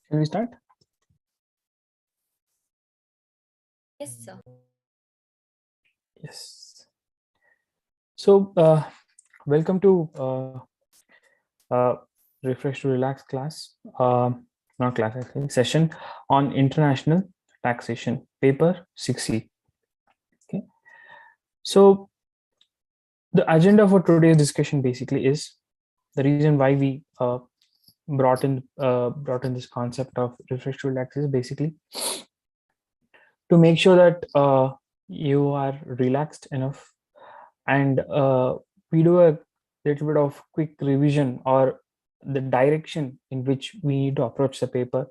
Can we start? Yes, sir. Yes. So, welcome to uh, Refresh to Relax class, not class, I think, session on international taxation, paper 6C. Okay. So, the agenda for today's discussion basically is the reason why we brought in this concept of refresh to relax is basically to make sure that you are relaxed enough and we do a little bit of quick revision or the direction in which we need to approach the paper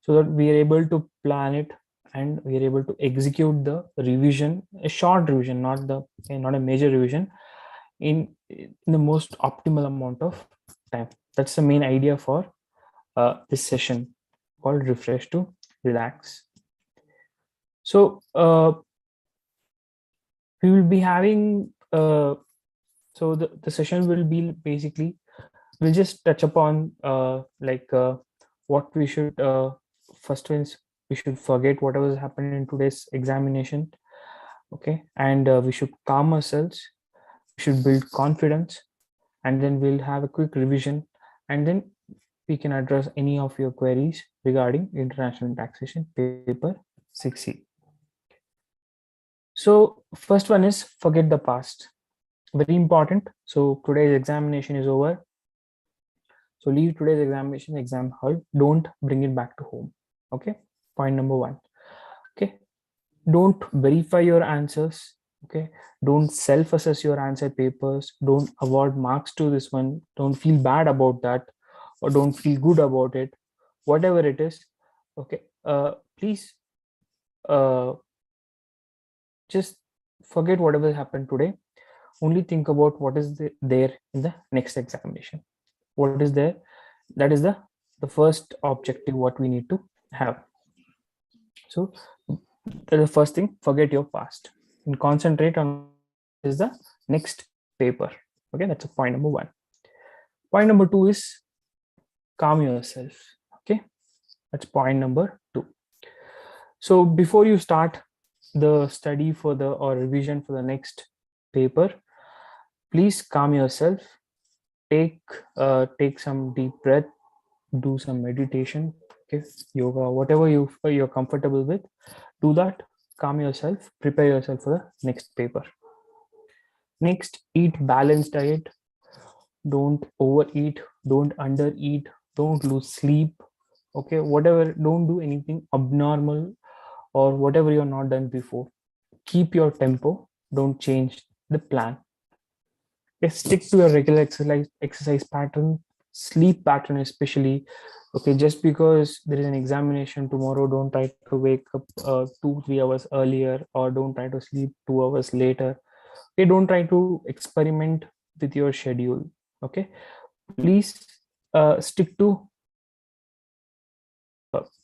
so that we are able to plan it and we are able to execute the revision, a short revision, not a major revision, in the most optimal amount of time. That's the main idea for this session called refresh to relax. So we will be having so the session will be basically we'll just touch upon what we should first is we should forget whatever has happened in today's examination. Okay, and we should calm ourselves, we should build confidence, and then we'll have a quick revision, and then we can address any of your queries regarding international taxation paper 6C. So first one is forget the past, very important. So today's examination is over. So leave today's examination exam hall. Don't bring it back to home. Okay. Point number one. Okay. Don't verify your answers. Okay. Don't self-assess your answer papers. Don't award marks to this one. Don't feel bad about that, or don't feel good about it. Whatever it is. Okay. Please just forget whatever happened today. Only think about what is there in the next examination. What is there? That is the first objective what we need to have. So the first thing, forget your past and concentrate on is the next paper. Okay, that's a point number one. Point number two is calm yourself. Okay, that's point number two. So before you start the study for the or revision for the next paper, please calm yourself. Take some deep breath, do some meditation, okay, yoga, whatever you're comfortable with. Do that, calm yourself, prepare yourself for the next paper. Next, eat balanced diet. Don't overeat, don't undereat, don't lose sleep. Okay, whatever, don't do anything abnormal or whatever you're not done before. Keep your tempo, don't change the plan. Okay, stick to your regular exercise pattern, sleep pattern especially. Okay, just because there is an examination tomorrow, don't try to wake up 2-3 hours earlier, or don't try to sleep 2 hours later. Okay, don't try to experiment with your schedule. Okay, please stick to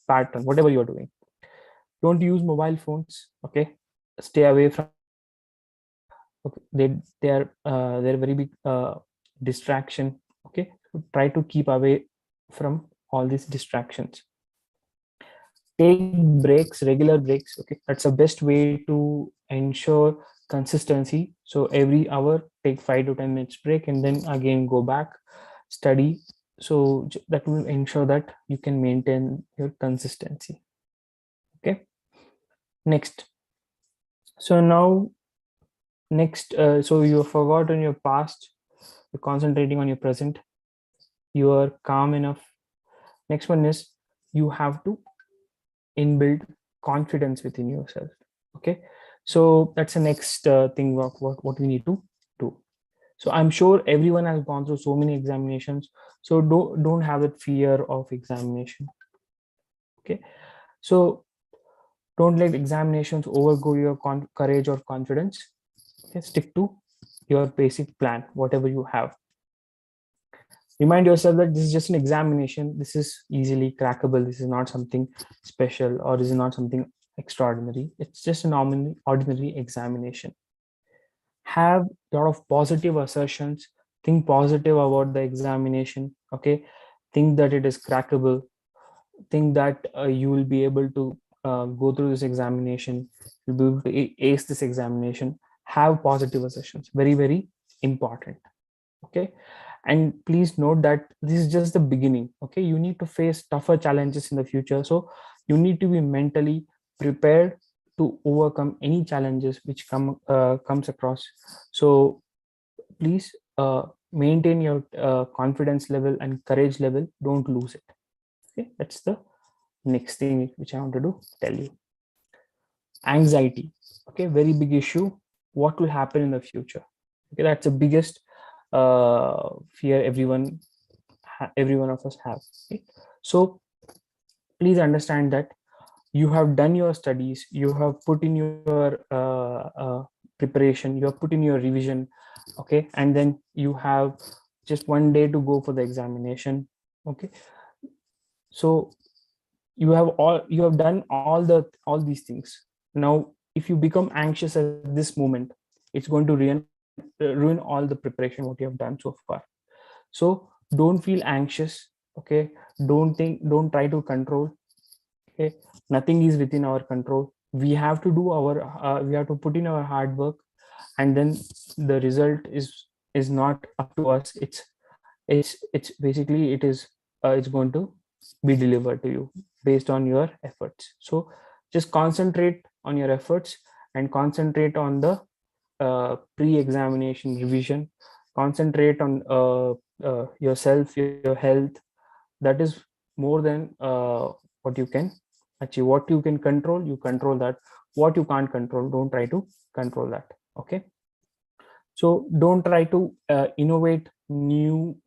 pattern whatever you're doing. Don't use mobile phones. Okay, stay away from. Okay, they're very big distraction. Okay, so try to keep away from all these distractions. Take breaks, regular breaks. Okay, that's the best way to ensure consistency. So every hour take 5 to 10 minutes break and then again go back, study. So that will ensure that you can maintain your consistency. Okay, next. So now next, so you have forgotten your past, you're concentrating on your present, you are calm enough. Next one is you have to inbuild confidence within yourself. Okay, so that's the next thing what we need to do. So I'm sure everyone has gone through so many examinations, so don't have that fear of examination. Okay, so don't let examinations overgo your courage or confidence. Okay, stick to your basic plan, whatever you have. Remind yourself that this is just an examination. This is easily crackable. This is not something special, or this is not something extraordinary. It's just an ordinary examination. Have a lot of positive assertions. Think positive about the examination. Okay, think that it is crackable. think that you will be able to go through this examination, you'll be able to ace this examination. Have positive assertions, very very important. Okay, and please note that this is just the beginning. Okay, you need to face tougher challenges in the future, so you need to be mentally prepared to overcome any challenges which comes across. So please maintain your confidence level and courage level, don't lose it. Okay, that's the next thing which I wanted to tell you. Anxiety, okay, very big issue. What will happen in the future? Okay, that's the biggest fear every one of us have. Okay? So please understand that you have done your studies, you have put in your preparation, you have put in your revision. Okay, and then you have just one day to go for the examination. Okay, so you have done all these things. Now if you become anxious at this moment, it's going to ruin all the preparation what you have done so far. So don't feel anxious. Okay, don't try to control. Okay, nothing is within our control. We have to do our we have to put in our hard work, and then the result is not up to us. It's basically it's going to be delivered to you based on your efforts. So just concentrate on your efforts and concentrate on the pre-examination revision. Concentrate on yourself, your health. That is more than what you can achieve. What you can control, you control that. What you can't control, don't try to control that. Okay, so don't try to innovate new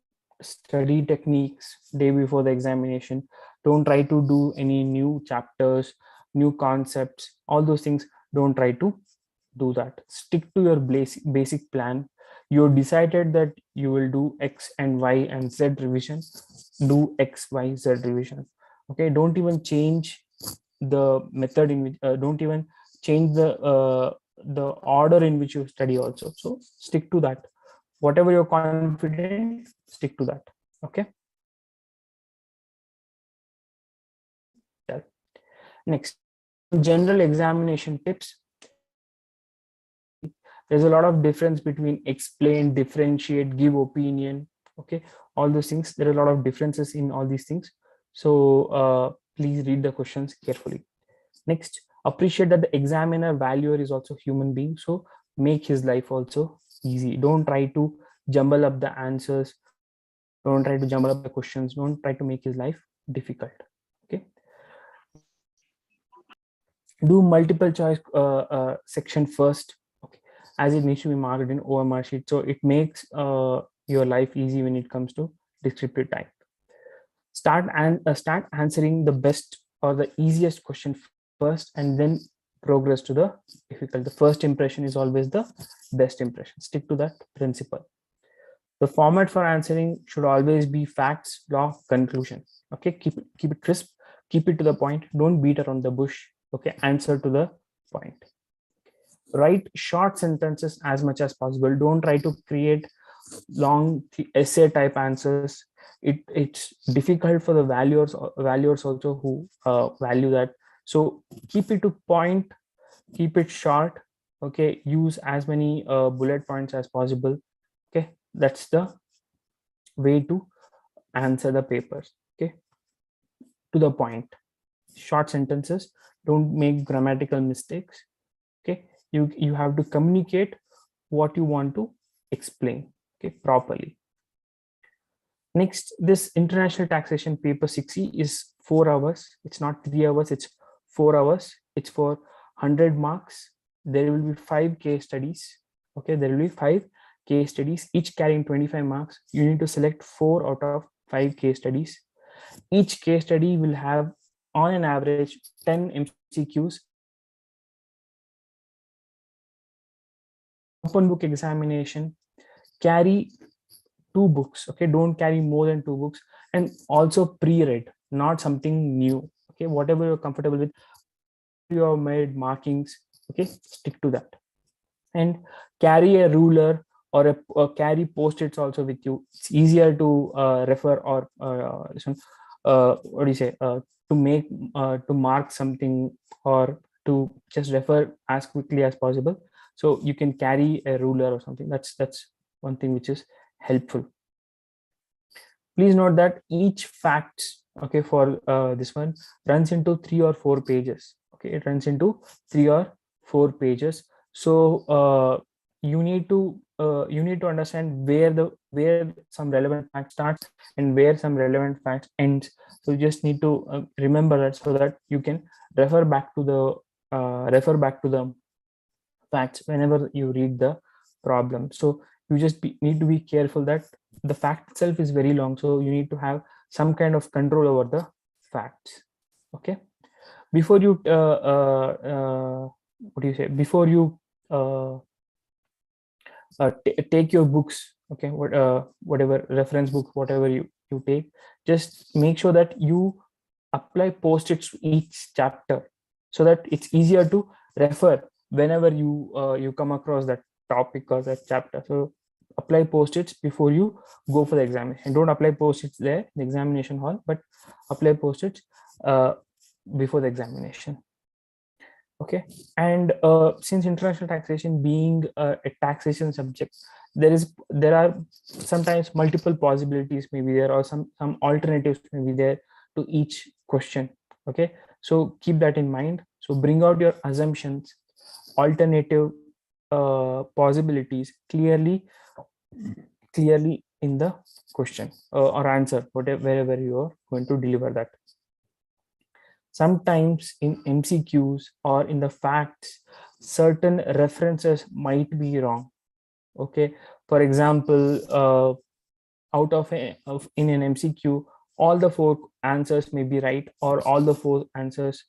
study techniques day before the examination. Don't try to do any new chapters, new concepts, all those things. Don't try to do that. Stick to your basic plan. You decided that you will do X and Y and Z revision. Do X, Y, Z revision. Okay, don't even change the method in which don't even change the order in which you study also. So stick to that. Whatever you're confident, stick to that. Okay, yeah. Next, some general examination tips. There's a lot of difference between explain, differentiate, give opinion. Okay, all those things, there are a lot of differences in all these things. So please read the questions carefully. Next, appreciate that the examiner valuer is also human being, so make his life also easy. Don't try to jumble up the answers, don't try to jumble up the questions, don't try to make his life difficult. Okay, do multiple choice section first. Okay, as it needs to be marked in OMR sheet, so it makes your life easy when it comes to descriptive type. Start answering the best or the easiest question first, and then progress to the difficult. The first impression is always the best impression. Stick to that principle. The format for answering should always be facts, law, conclusion. Okay, keep it crisp, keep it to the point. Don't beat around the bush. Okay, answer to the point. Write short sentences as much as possible. Don't try to create long essay type answers. It's difficult for the valuers also who value that. So keep it to point, keep it short. Okay, use as many bullet points as possible. Okay, that's the way to answer the papers. Okay, to the point, short sentences. Don't make grammatical mistakes. Okay, you have to communicate what you want to explain, okay, properly. Next, this international taxation paper 6E is 4 hours. It's not 3 hours, it's 4 hours. It's for 100 marks. There will be 5 case studies. Okay, there will be 5 case studies, each carrying 25 marks. You need to select 4 out of 5 case studies. Each case study will have, on an average, 10 MCQs. Open book examination. Carry 2 books. Okay, don't carry more than 2 books, and also pre-read, not something new. Okay, whatever you're comfortable with, you have made markings. Okay, stick to that. And carry a ruler or carry post-its also with you. It's easier to refer or what do you say, make to mark something or to just refer as quickly as possible. So you can carry a ruler or something. That's one thing which is helpful. Please note that each facts, okay, for this one runs into 3 or 4 pages. Okay, it runs into 3 or 4 pages. So you need to understand where some relevant fact starts and where some relevant fact ends. So you just need to remember that, so that you can refer back to the facts whenever you read the problem. So you just need to be careful that the fact itself is very long, so you need to have some kind of control over the facts. Okay, before you what do you say, before you uh, take your books, okay, whatever reference book, whatever you take, just make sure that you apply post-its to each chapter, so that it's easier to refer whenever you come across that topic or that chapter. So apply post-its before you go for the examination. Don't apply post-its there in the examination hall, but apply post-its uh, before the examination. Okay, and since international taxation being a taxation subject, there are sometimes multiple possibilities maybe there, or some alternatives maybe there to each question. Okay, so keep that in mind. So bring out your assumptions, alternative possibilities clearly in the question or answer, whatever, wherever you are going to deliver that. Sometimes in MCQs or in the facts, certain references might be wrong. Okay, for example, in an MCQ, all the 4 answers may be right, or all the 4 answers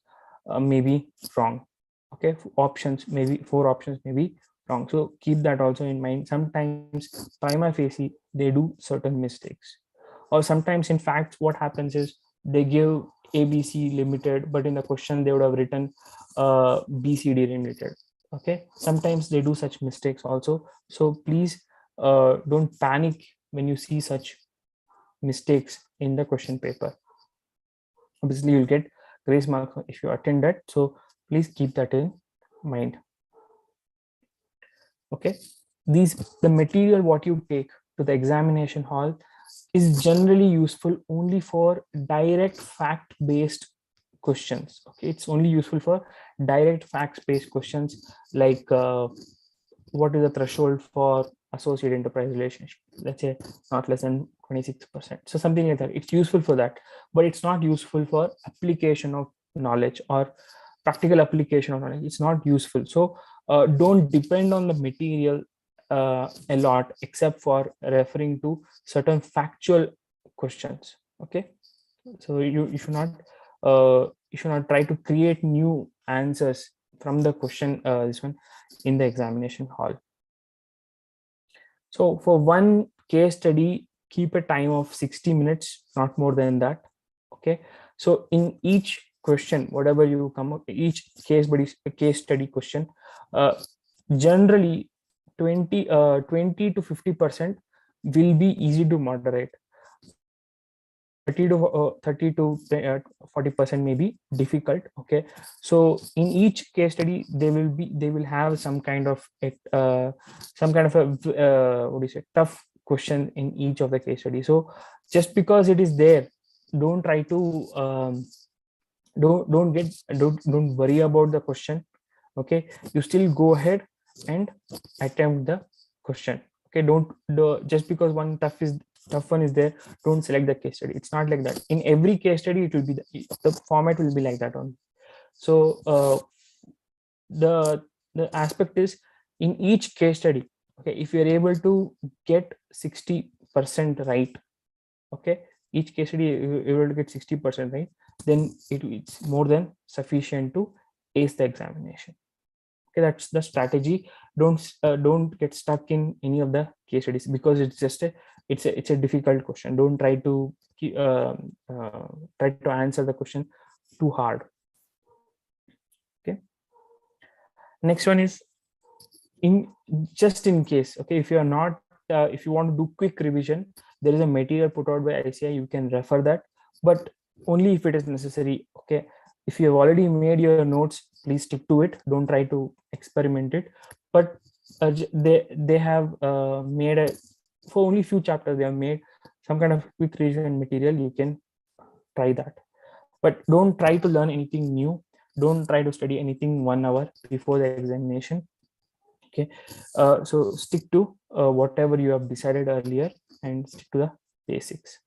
may be wrong. Okay, options, maybe 4 options may be wrong. So keep that also in mind. Sometimes prima facie they do certain mistakes, or sometimes in fact what happens is they give ABC limited, but in the question they would have written BCD limited. Okay, sometimes they do such mistakes also. So please don't panic when you see such mistakes in the question paper. Obviously you'll get grace marks if you attend that, so please keep that in mind. Okay, the material what you take to the examination hall is generally useful only for direct fact based questions. Okay, it's only useful for direct facts based questions, like what is the threshold for associate enterprise relationship, let's say not less than 26%, so something like that. It's useful for that, but it's not useful for application of knowledge or practical application of knowledge. It's not useful. So don't depend on the material a lot, except for referring to certain factual questions. Okay, so you should not try to create new answers from the question, this one, in the examination hall. So for one case study, keep a time of 60 minutes, not more than that. Okay, so in each question, whatever you come up, each case study question, uh, generally 20 to 50% will be easy to moderate. 30 to 40% may be difficult. Okay, so in each case study they will have some kind of a what do you say, tough question in each of the case study. So just because it is there, don't try to don't worry about the question. Okay, you still go ahead and attempt the question. Okay, just because tough one is there, don't select the case study. It's not like that. In every case study it will be the format will be like that only. So the aspect is, in each case study, okay, if you're able to get 60% right, okay, each case study you're able to get 60% right, then it's more than sufficient to ace the examination. Okay, that's the strategy. Don't get stuck in any of the case studies, because it's a difficult question. Don't try to try to answer the question too hard. Okay, next one is, in just in case, okay, if you are not if you want to do quick revision, there is a material put out by ICI, you can refer that. But only if it is necessary. Okay, if you have already made your notes, please stick to it, don't try to experiment it. But they have made a, for only few chapters they have made some kind of quick revision material. You can try that, but don't try to learn anything new. Don't try to study anything 1 hour before the examination. Okay, so stick to whatever you have decided earlier, and stick to the basics.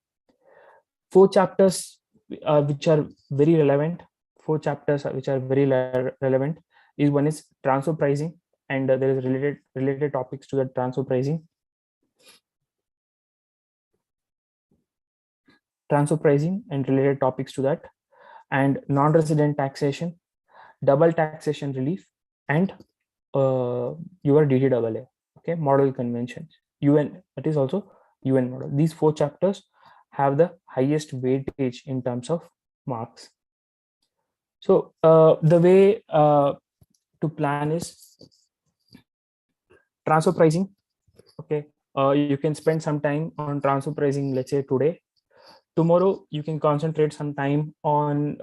4 chapters which are very relevant. 4 chapters which are very relevant is, one is transfer pricing, and there is related topics to the transfer pricing and related topics to that, and non-resident taxation, double taxation relief, and your DTAA, okay, model conventions, UN, that is also UN model. These 4 chapters have the highest weightage in terms of marks. So the way to plan is transfer pricing. Okay, you can spend some time on transfer pricing, let's say today. Tomorrow you can concentrate some time on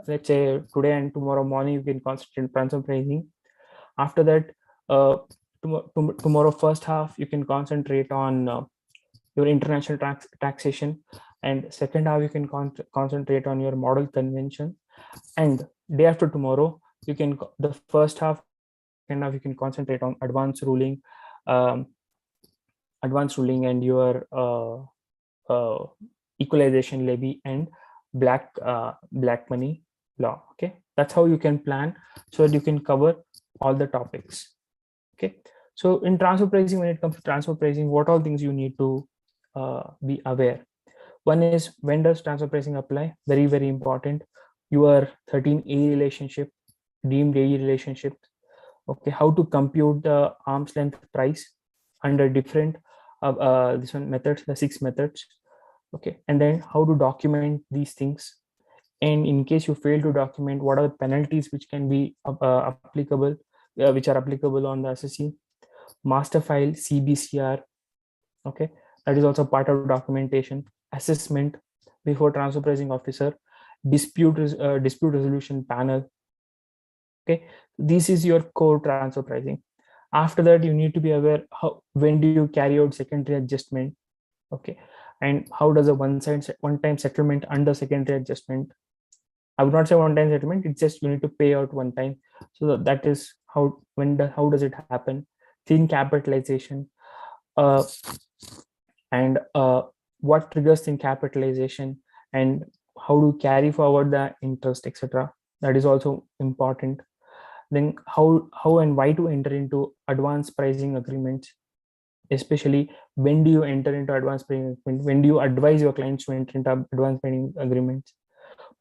let's say today and tomorrow morning you can concentrate on transfer pricing. After that, tomorrow first half you can concentrate on your international taxation, and second half you can concentrate on your model convention, and day after tomorrow you can, the first half and second half, you can concentrate on um, advanced ruling and your equalization levy and black money law. Okay, that's how you can plan, so that you can cover all the topics. Okay, so in transfer pricing, when it comes to transfer pricing, what all things you need to be aware. One is, when does transfer pricing apply? Very, very important. Your 13A relationship, deemed AE relationship. Okay, how to compute the arm's length price under different this one methods, the 6 methods. Okay, and then how to document these things, and in case you fail to document, what are the penalties which can be applicable, which are applicable on the SSC. Master file, CBCR. Okay, that is also part of documentation. Assessment before transfer pricing officer, dispute resolution panel. Okay, this is your core transfer pricing. After that, you need to be aware how, when do you carry out secondary adjustment. Okay, and how does a one-time settlement under secondary adjustment. I would not say one-time settlement, it's just you need to pay out one time. So that is how, how does it happen. Thin capitalization, uh, and what triggers thin capitalization, and how to carry forward the interest, etc. That is also important. Then how and why to enter into advanced pricing agreements, especially when do you enter into advanced pricing agreement, when do you advise your clients to enter into advanced pricing agreements.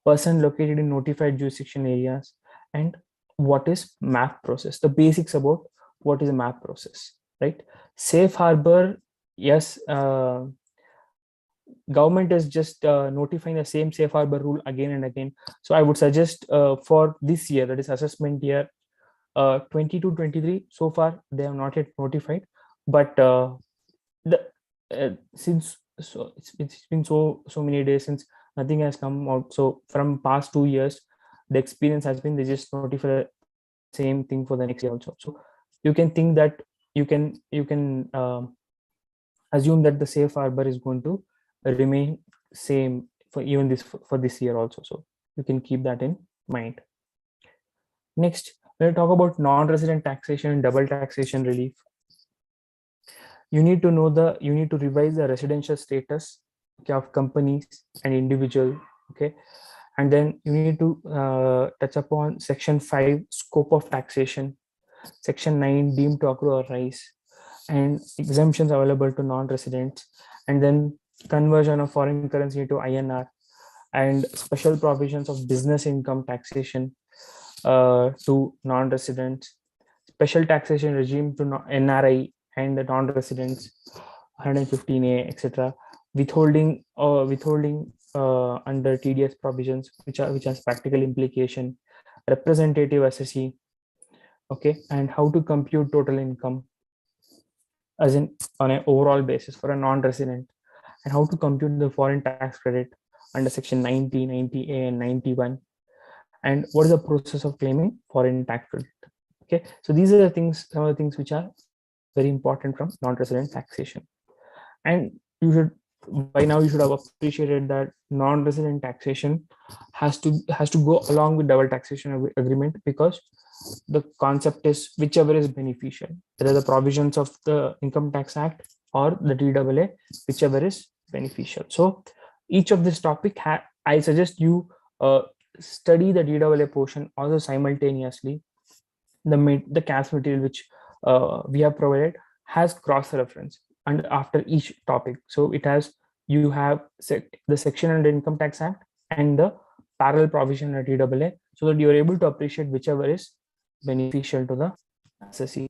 Person located in notified jurisdiction areas, and what is MAP process, the basics about what is a MAP process, right? Safe harbor, yes, government is just notifying the same safe harbor rule again and again. So I would suggest for this year, that is assessment year 22-23, so far they have not yet notified, but the since, so it's been so many days since nothing has come out. So from past 2 years, the experience has been, they just notify the same thing for the next year also. So you can think that you can assume that the safe harbor is going to remain same for even for this year also. So you can keep that in mind. Next, when we talk about non-resident taxation and double taxation relief, you need to know you need to revise the residential status, okay, of companies and individual. Okay, and then you need to touch upon section 5, scope of taxation, section 9, deemed to accrue or rise, and exemptions available to non-residents, and then conversion of foreign currency into INR, and special provisions of business income taxation to non-residents, special taxation regime to NRI and the non-residents, 115A, etc. Withholding under TDS provisions, which has practical implication, representative SSE. Okay, and how to compute total income, as in on an overall basis for a non-resident, and how to compute the foreign tax credit, under section 90, 90A, and 91. And what is the process of claiming foreign tax credit? Okay, so these are the things, some of the things which are very important from non-resident taxation. And you should, by now you should have appreciated that non-resident taxation has to go along with double taxation agreement, because the concept is whichever is beneficial, whether the provisions of the Income Tax Act or the TAA, whichever is beneficial. So each of this topic, I suggest you study the TAA portion also simultaneously. The CAS material which we have provided has cross reference and after each topic. So it has, you have the section under Income Tax Act and the parallel provision at TAA, so that you are able to appreciate whichever is beneficial to the assessee.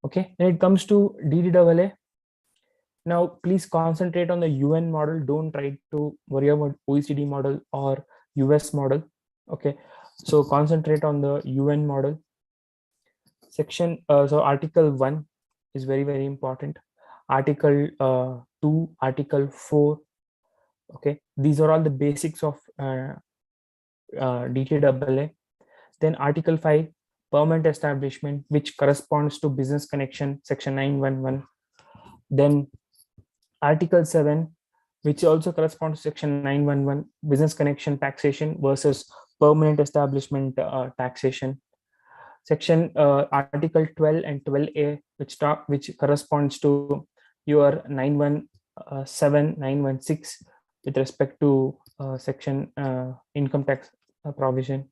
Okay, when it comes to DDAA, now please concentrate on the UN model. Don't try to worry about OECD model or US model. Okay, so concentrate on the UN model. Section so Article 1 is very, very important. Article 2, Article 4. Okay, these are all the basics of DTAA. Then Article 5, permanent establishment, which corresponds to business connection, section 911. Then Article 7, which also corresponds to section 911, business connection taxation versus permanent establishment taxation. Section Article 12 and 12A, which corresponds to your 917, 916 with respect to section income tax provision.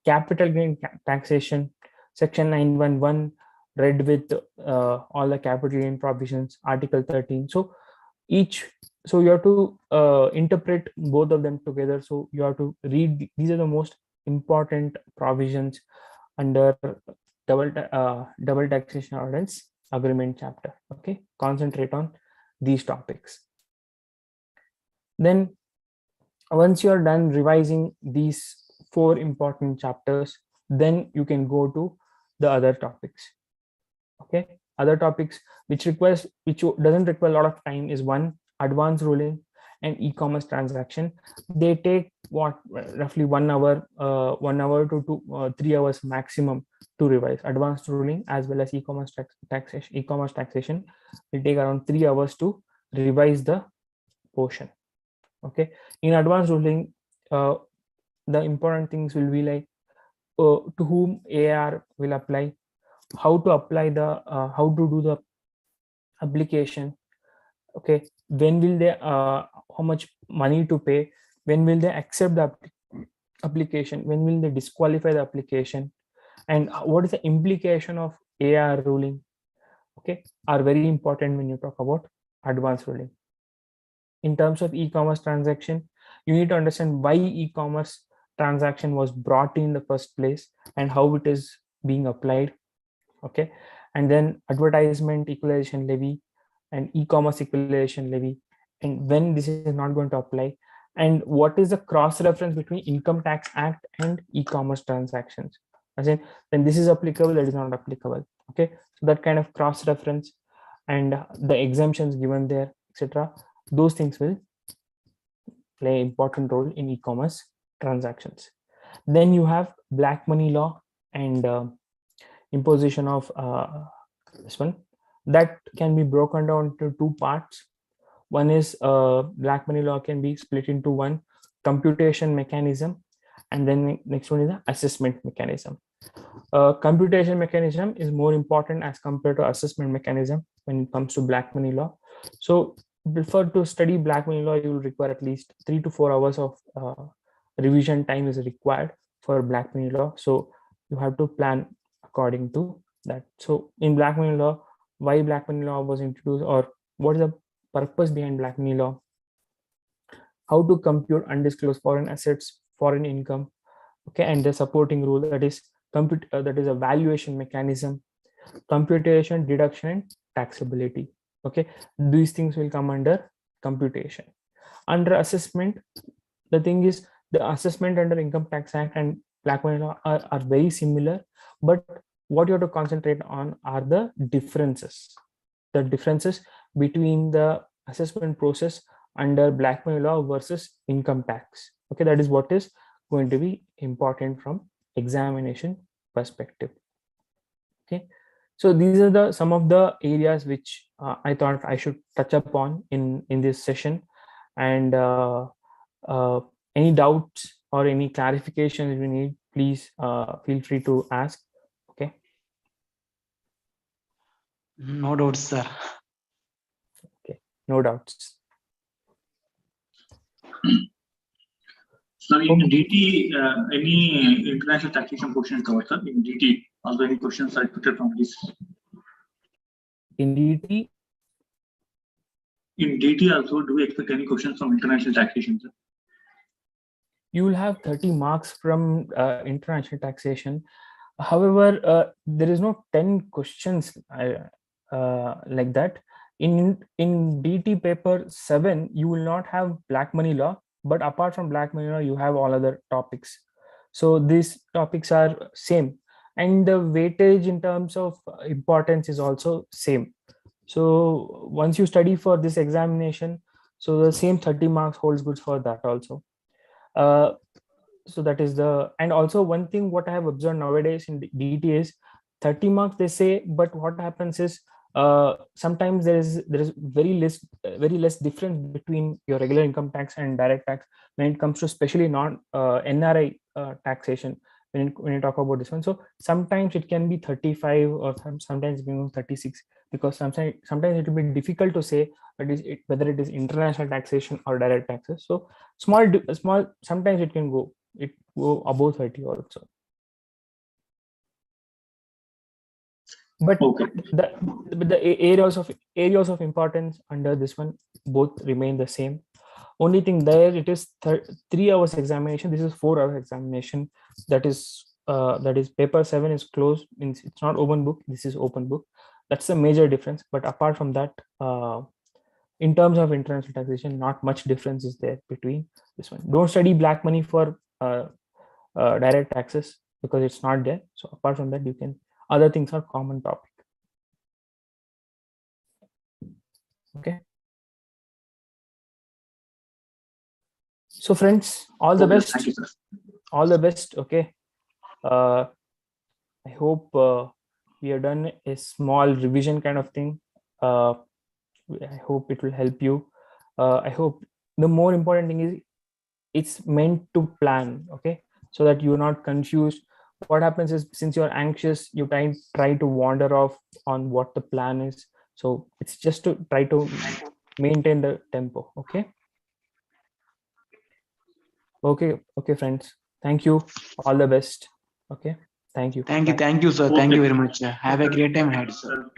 Capital gain taxation, section 911, read with all the capital gain provisions, Article 13. So so you have to interpret both of them together. So you have to read, these are the most important provisions under double taxation avoidance agreement chapter. Okay, concentrate on these topics. Then once you are done revising these 4 important chapters, then you can go to the other topics. Okay, other topics which doesn't require a lot of time is 1, advance ruling and e-commerce transaction. They take roughly 1 hour, 1 hour to 3 hours maximum to revise. Advanced ruling as well as e-commerce taxation. E-commerce taxation will take around 3 hours to revise the portion. Okay, in advanced ruling, the important things will be like to whom AR will apply, how to apply the how to do the application. Okay, when will they how much money to pay, when will they accept the application, when will they disqualify the application, and what is the implication of AR ruling, okay, are very important when you talk about advanced ruling. In terms of e-commerce transaction, you need to understand why e-commerce transaction was brought in the first place and how it is being applied. Okay, and then advertisement equalization levy and e-commerce equalization levy, and when this is not going to apply, and what is the cross reference between Income Tax Act and e-commerce transactions, as in when this is applicable, that is not applicable. Okay, so that kind of cross reference and the exemptions given there, etc., those things will play an important role in e-commerce transactions. Then you have black money law and imposition of this one, that can be broken down into 2 parts. One is black money law can be split into one, computation mechanism, and then next one is the assessment mechanism. Computation mechanism is more important as compared to assessment mechanism when it comes to black money law. So before to study black money law, you will require at least 3 to 4 hours of revision time is required for black money law. So you have to plan according to that. So in black money law, why black money law was introduced, or what is the purpose behind black money law, how to compute undisclosed foreign assets, foreign income, okay, and the supporting rule, that is that is a valuation mechanism, computation, deduction, and taxability. Okay, these things will come under computation. Under assessment, the thing is the assessment under Income Tax Act and black money law are very similar, but what you have to concentrate on are the differences between the assessment process under black money law versus income tax. Okay, that is what is going to be important from examination perspective. Okay, so these are the some of the areas which I thought I should touch upon in this session. And uh, any doubts or any clarifications you need, please feel free to ask. Okay. No doubts, sir. Okay, no doubts. Sir, in DT, any international taxation question is covered, sir? In DT, also any questions are expected from this? In DT? In DT also, do we expect any questions from international taxation, sir? You will have 30 marks from international taxation. However, there is no 10 questions like that. In DT paper 7, you will not have black money law, but apart from black money law, you have all other topics. So these topics are same, and the weightage in terms of importance is also same. So once you study for this examination, so the same 30 marks holds good for that also. So that is the, and also one thing what I have observed nowadays in DT is 30 marks they say, but what happens is sometimes there is very less difference between your regular income tax and direct tax when it comes to especially non NRI taxation, when you talk about this one. So sometimes it can be 35 or sometimes it can be 36, because sometimes it will be difficult to say whether it is international taxation or direct taxes. So small sometimes it can go above 30 also. But Okay. the areas of importance under this one both remain the same. Only thing there, it is 3 hours examination. This is 4 hour examination. That is paper 7 is closed, means it's not open book. This is open book. That's a major difference. But apart from that, in terms of international taxation, not much difference is there between this one. Don't study black money for direct taxes because it's not there. So apart from that, you can, other things are common topic. Okay. So friends, all the best. Thank you, sir. All the best. Okay. I hope we have done a small revision kind of thing. I hope it will help you. I hope the more important thing is it's meant to plan. Okay, so that you're not confused. What happens is, since you're anxious, you try to wander off on what the plan is. So it's just to try to maintain the tempo. Okay. Okay, friends. Thank you. All the best. Okay. Thank you. Thank you, sir. Thank you very much. Have a great time ahead, sir.